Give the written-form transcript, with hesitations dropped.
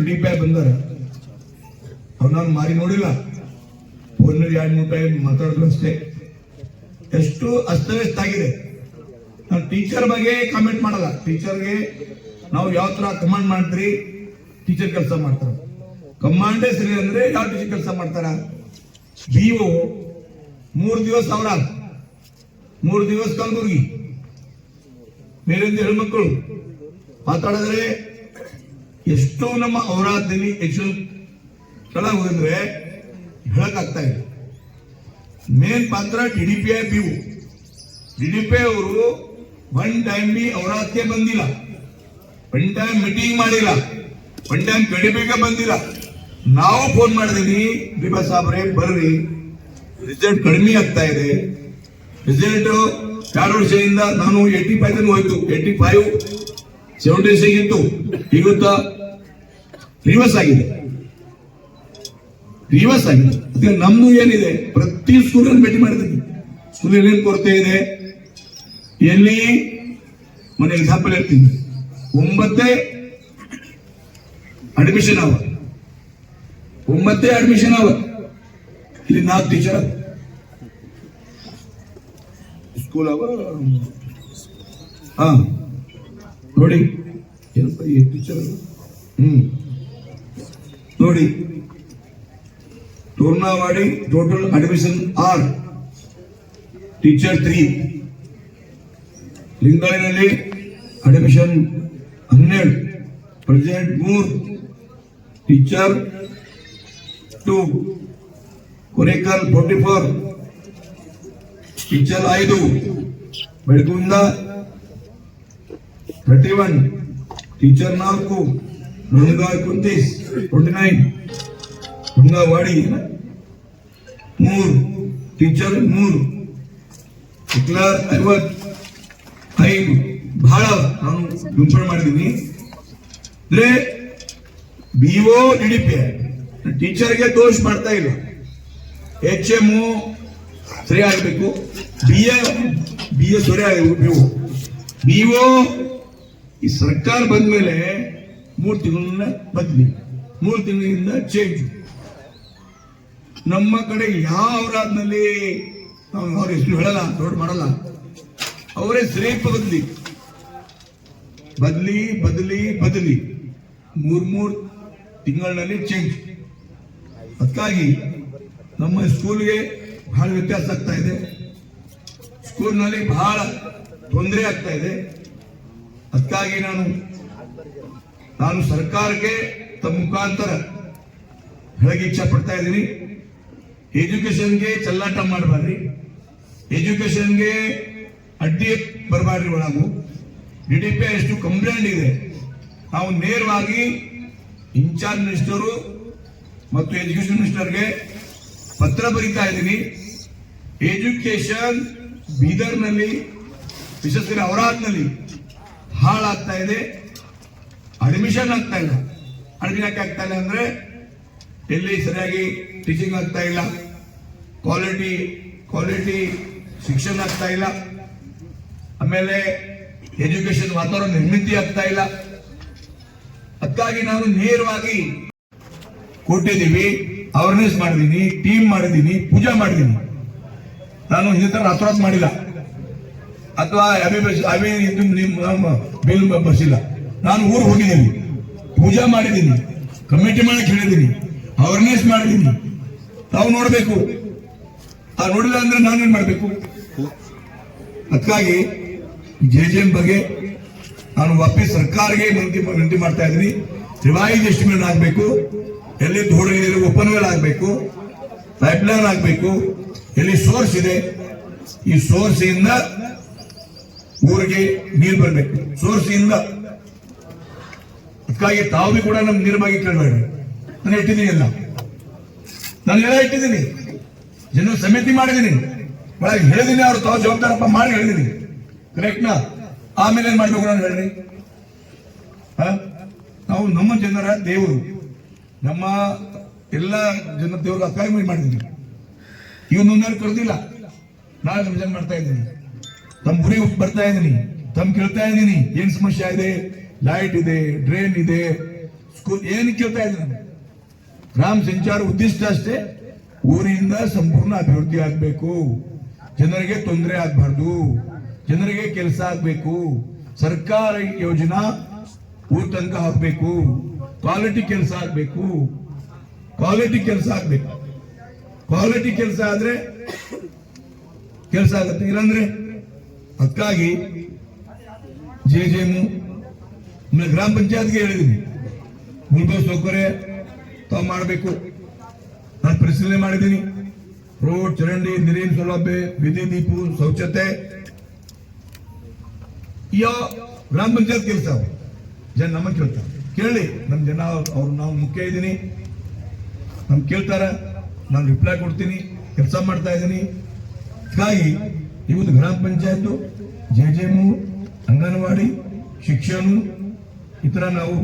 DP ಬಂದಾರ ಅವ್ರು ನಾನು ಮಾರಿ ನೋಡಿಲ್ಲ, ಫೋನಲ್ಲಿ 2-3 ಟೈಮ್ ಮಾತಾಡಿದ್ರು ಅಷ್ಟೇ. ಎಷ್ಟು ಅಸ್ತವ್ಯಸ್ತ ಆಗಿದೆ. ನಾನು ಟೀಚರ್ ಬಗ್ಗೆ ಕಾಮೆಂಟ್ ಮಾಡಲ್ಲ. ಟೀಚರ್ಗೆ ನಾವು ಯಾವ ತರ ಕಮಾಂಡ್ ಮಾಡ್ತೀರಿ, ಟೀಚರ್ ಕೆಲಸ ಮಾಡ್ತಾರ. ಕಮಾಂಡೇ ಸರಿ ಅಂದ್ರೆ ಯಾವ ಟೀಚರ್ ಕೆಲಸ ಮಾಡ್ತಾರ? ಬಿಒ 3 ದಿವಸ ಅವರ 3 ದಿವಸ ಕಲಬುರ್ಗಿ ಮೇಲಿಂದ ಹೆಣ್ಮಕ್ಳು ಮಾತಾಡಿದ್ರೆ ಎಷ್ಟು ನಮ್ಮ ಔರಾದ್ದಲ್ಲಿ ಎಷ್ಟು ಸ್ಥಳ ಹೋದ್ರೆ ಹೇಳಕ್ಕಾಗ್ತಾ ಇದೆ. ಮೇನ್ ಪಾತ್ರ ಟಿಡಿಪಿಐ ಬಿವು. ಟಿಡಿಪಿಐ ಅವರು 1 ಟೈಮ್ ಬಿ ಔರಾದ್ಗೆ ಬಂದಿಲ್ಲ, 1 ಟೈಮ್ ಮೀಟಿಂಗ್ ಮಾಡಿಲ್ಲ, 1 ಟೈಮ್ ಟಿಡಿಪಿಗೆ ಬಂದಿಲ್ಲ. ನಾವು ಫೋನ್ ಮಾಡಿದೀವಿ, ಬಿಬಾ ಸಾಬ್ರೆ ಬರ್ರಿ, ರಿಸಲ್ಟ್ ಕಡಿಮೆ ಆಗ್ತಾ ಇದೆ. ರಿಸಲ್ಟ್ 2 ವರ್ಷದಿಂದ ನಾನು 85 ಹೋಯ್ತು, 85 76 ಇತ್ತು, ಇವತ್ತ ರಿವರ್ಸ್ ಆಗಿದೆ. ನಮ್ದು ಏನಿದೆ, ಪ್ರತಿ ಸ್ಕೂಲಲ್ಲಿ ಭೇಟಿ ಮಾಡಿದ್ದೀನಿ. ಸ್ಕೂಲಲ್ಲಿ ಏನ್ ಕೊರತೆ ಇದೆ, ಎಲ್ಲಿ ಮೊನ್ನೆ ಎಕ್ಸಾಂಪಲ್ ಹೇಳ್ತೀನಿ, 9 ಅಡ್ಮಿಷನ್ ಅವರ್ ಇಲ್ಲಿ 4 ಟೀಚರ್ ಸ್ಕೂಲ್ ಅವರ್. ನೋಡಿ ಏನಪ್ಪ ಈ ಟೀಚರ್ ನೋಡಿ, ತೋರ್ನಾವಾಡಿ ಟೋಟಲ್ ಅಡ್ಮಿಷನ್ 6, ಟೀಚರ್ 3. ಲಿಂಗಾಳಿನಲ್ಲಿ admission 12, president 3, teacher 2, Korekal 44, teacher 5, Belagunda 31, teacher 4, Nunagaon 29, Nunagawadi 3, teacher 3, Iklar 55. ಬಹಳ ನಾನು ಗುಂಪಣೆ ಮಾಡಿದ್ದೀನಿ. ಅಂದ್ರೆ ಬಿಒ ಡಿಡಿಪಿ ಟೀಚರ್ಗೆ ದೋಷ ಮಾಡ್ತಾ ಇಲ್ಲ. HM ಸರಿ ಆಗಬೇಕು, BA ಸರಿ ಆಗಬೇಕು. ಬಿಒ ಈ ಸರ್ಕಾರ ಬಂದ ಮೇಲೆ 3 ತಿಂಗಳಿಂದ ಬದಲಿ, 3 ತಿಂಗಳಿಂದ ಚೇಂಜ್. ನಮ್ಮ ಕಡೆ ಯಾವ ಔರಾದ್ನಲ್ಲಿ ಅವ್ರ ಹೆಸರು ಹೇಳಲ್ಲ, ದೊಡ್ಡ ಮಾಡಲ್ಲ, ಅವರೇ ಶ್ರೇಪ ಬದಲಿ 3 ತಿಂಗಳಿನಲ್ಲಿ ಚೇಂಜ್. ಅದಕ್ಕಾಗಿ ನಮ್ಮ ಸ್ಕೂಲ್ಗೆ ಬಹಳ ವ್ಯತ್ಯಾಸ ಆಗ್ತಾ ಇದೆ, ಸ್ಕೂಲ್ನಲ್ಲಿ ಬಹಳ ತೊಂದರೆ ಆಗ್ತಾ ಇದೆ. ಅದಕ್ಕಾಗಿ ನಾನು ಸರ್ಕಾರಕ್ಕೆ ತಮ್ಮ ಮುಖಾಂತರ ಹೇಳಕ್ಕೆ ಇಚ್ಛೆ ಪಡ್ತಾ ಇದ್ದೀನಿ, ಎಜುಕೇಶನ್ಗೆ ಚೆಲ್ಲಾಟ ಮಾಡಬಾರ್ರಿ, ಎಜುಕೇಶನ್ಗೆ ಅಡ್ಡಿ ಬರಬಾರ್ರಿ. ಒಳಗು ಡಿಡಿಪಿ ಎಷ್ಟು ಕಂಪ್ಲೇಂಟ್ ಇದೆ, ನಾವು ನೇರವಾಗಿ ಇನ್ಚಾರ್ಜ್ ಮಿನಿಸ್ಟರು ಮತ್ತು ಎಜುಕೇಶನ್ ಮಿನಿಸ್ಟರ್ಗೆ ಪತ್ರ ಬರೀತಾ ಇದ್ದೀನಿ. ಎಜುಕೇಶನ್ ಬೀದರ್ನಲ್ಲಿ, ವಿಶೇಷ ಔರಾದ್ನಲ್ಲಿ ಹಾಳಾಗ್ತಾ ಇದೆ, ಅಡ್ಮಿಷನ್ ಆಗ್ತಾ ಇಲ್ಲ. ಅಡ್ಮಿಷನ್ ಯಾಕೆ ಆಗ್ತಾ ಇಲ್ಲ ಅಂದ್ರೆ ಎಲ್ಲಿ ಸರಿಯಾಗಿ ಟೀಚಿಂಗ್ ಆಗ್ತಾ ಇಲ್ಲ, ಕ್ವಾಲಿಟಿ ಶಿಕ್ಷಣ ಆಗ್ತಾ ಇಲ್ಲ, ಆಮೇಲೆ ಎಜುಕೇಶನ್ ವಾತಾವರಣ ನಿರ್ಮಿತಿ ಆಗ್ತಾ ಇಲ್ಲ. ಅದಕ್ಕಾಗಿ ನಾನು ನೇರವಾಗಿ ಕೊಟ್ಟಿದ್ದೀವಿ, ಅವೇರ್ನೆಸ್ ಮಾಡಿದ್ದೀನಿ, ಟೀಮ್ ಮಾಡಿದ್ದೀನಿ, ಪೂಜಾ ಮಾಡಿದ್ದೀನಿ. ನಾನು ಇದೇ ತರ ರಾತ್ರಾತ್ ಮಾಡಿಲ್ಲ ಅಥವಾ ಬಿಲ್ ಬರ್ಸಿಲ್ಲ. ನಾನು ಊರಿಗೆ ಹೋಗಿದ್ದೀನಿ, ಪೂಜಾ ಮಾಡಿದ್ದೀನಿ, ಕಮಿಟಿ ಮಾಡಕ್ಕೆ ಹೇಳಿದ್ದೀನಿ, ಅವೇರ್ನೆಸ್ ಮಾಡಿದ್ದೀನಿ. ತಾವು ನೋಡ್ಬೇಕು, ನೋಡಿಲ್ಲ ಅಂದ್ರೆ ನಾನೇನ್ ಮಾಡ್ಬೇಕು? ಅದಕ್ಕಾಗಿ JJM ಬಗ್ಗೆ ನಾನು ವಾಪಸ್ ಸರ್ಕಾರಕ್ಕೆ ವಿನಂತಿ ಮಾಡ್ತಾ ಇದ್ದೀನಿ. ರಿವೈಸ್ ಎಸ್ಟಿಮೇಟ್ ಆಗಬೇಕು, ಎಲ್ಲಿ ಧೋರಣೆ ಒಪ್ಪಂದಗಳು ಆಗಬೇಕು, ಪೈಪ್ಲೈನ್ ಆಗಬೇಕು, ಎಲ್ಲಿ ಸೋರ್ಸ್ ಇದೆ ಈ ಸೋರ್ಸ್ ಇಂದ ಊರಿಗೆ ನೀರು ಬರಬೇಕು, ಸೋರ್ಸ್ ಇಂದ. ಅದಕ್ಕಾಗಿ ತಾವು ಕೂಡ ನಮ್ ನೀರು ಬಗ್ಗೆ ಕೇಳಬೇಡಿ. ನಾನು ಇಟ್ಟಿದ್ದೀನಿ, ನಾನು ಇಟ್ಟಿದ್ದೀನಿ, ಜನ ಸಮಿತಿ ಮಾಡಿದ್ದೀನಿ, ಒಳಗೆ ಹೇಳಿದೀನಿ, ಅವ್ರು ತಾವು ಜವಾಬ್ದಾರಪ್ಪ ಮಾಡಿ ಹೇಳಿದೀನಿ. ಕರೆಕ್ಟ್ನಾ? ಆಮೇಲೆ ಏನ್ ಮಾಡ್ಬೇಕು ನಾನು ಹೇಳ್ರಿ. ನಾವು ನಮ್ಮ ಜನರ ದೇವರು, ನಮ್ಮ ಎಲ್ಲ ಜನ ದೇವರು ಅಕ್ಕಾಗಿ ಮಾಡಿದ್ದೀನಿ. ಇವನೊಂದಾರು ಕರೆದಿಲ್ಲ, ನಾನು ವಿಜನ್ ಮಾಡ್ತಾ ಇದ್ದೀನಿ, ತಮ್ಮ ಊರಿಗೆ ಬರ್ತಾ ಇದ್ದೀನಿ, ತಮ್ಮ ಕೇಳ್ತಾ ಇದ್ದೀನಿ ಏನ್ ಸಮಸ್ಯೆ ಇದೆ, ಲೈಟ್ ಇದೆ, ಡ್ರೈನ್ ಇದೆ, ಸ್ಕೂಲ್ ಏನು ಕೇಳ್ತಾ ಇದ್ದೀನಿ ನಾನು? ಗ್ರಾಮ ಸಂಚಾರ ಉದ್ದೇಶ ಅಷ್ಟೇ, ಊರಿಂದ ಸಂಪೂರ್ಣ ಅಭಿವೃದ್ಧಿ ಆಗಬೇಕು, ಜನರಿಗೆ ತೊಂದರೆ ಆಗಬಾರ್ದು, ಜನರಿಗೆ ಕೆಲಸ ಆಗಬೇಕು, ಸರ್ಕಾರ ಯೋಜನಾ ಊರ್ ತನಕ ಹೋಗ್ಬೇಕು, ಕ್ವಾಲಿಟಿ ಕೆಲಸ ಆಗಬೇಕು, ಕ್ವಾಲಿಟಿ ಕೆಲಸ ಆಗಬೇಕು. ಕ್ವಾಲಿಟಿ ಕೆಲಸ ಆದ್ರೆ ಕೆಲಸ ಆಗುತ್ತೆ, ಇಲ್ಲಾಂದ್ರೆ ಅದಕ್ಕಾಗಿ ಜೆಜೆಮು ಗ್ರಾಮ ಪಂಚಾಯತ್ಗೆ ಹೇಳಿದೀನಿ, ಮೂಲಭೂತ ಸೌಕರ್ಯ ತಾವು ಮಾಡಬೇಕು. ನಾನು ಪರಿಶೀಲನೆ ಮಾಡಿದ್ದೀನಿ. ರೋಡ್, ಚರಂಡಿ, ನೀರಿನ ಸೌಲಭ್ಯ, ಬೀದಿ ದೀಪು, ಶೌಚತೆ, ಯಾವ ಗ್ರಾಮ ಪಂಚಾಯತ್ ಕೆಲಸ ಜನ ನಮ್ಮ ಕೇಳ್ತಾರೆ. ಕೇಳಿ, ನಮ್ಮ ಜನ ಅವ್ರು ನಾವು ಮುಖ್ಯ ಇದ್ದೀನಿ, ನಮ್ ಕೇಳ್ತಾರ, ನಾನು ರಿಪ್ಲೈ ಕೊಡ್ತೀನಿ, ಕೆಲಸ ಮಾಡ್ತಾ ಇದ್ದೀನಿ. ಹಾಗಾಗಿ ಇವತ್ತು ಗ್ರಾಮ ಪಂಚಾಯತ್, ಜೆಜೆಮು, ಅಂಗನವಾಡಿ, ಶಿಕ್ಷಣ ಈ ತರ ನಾವು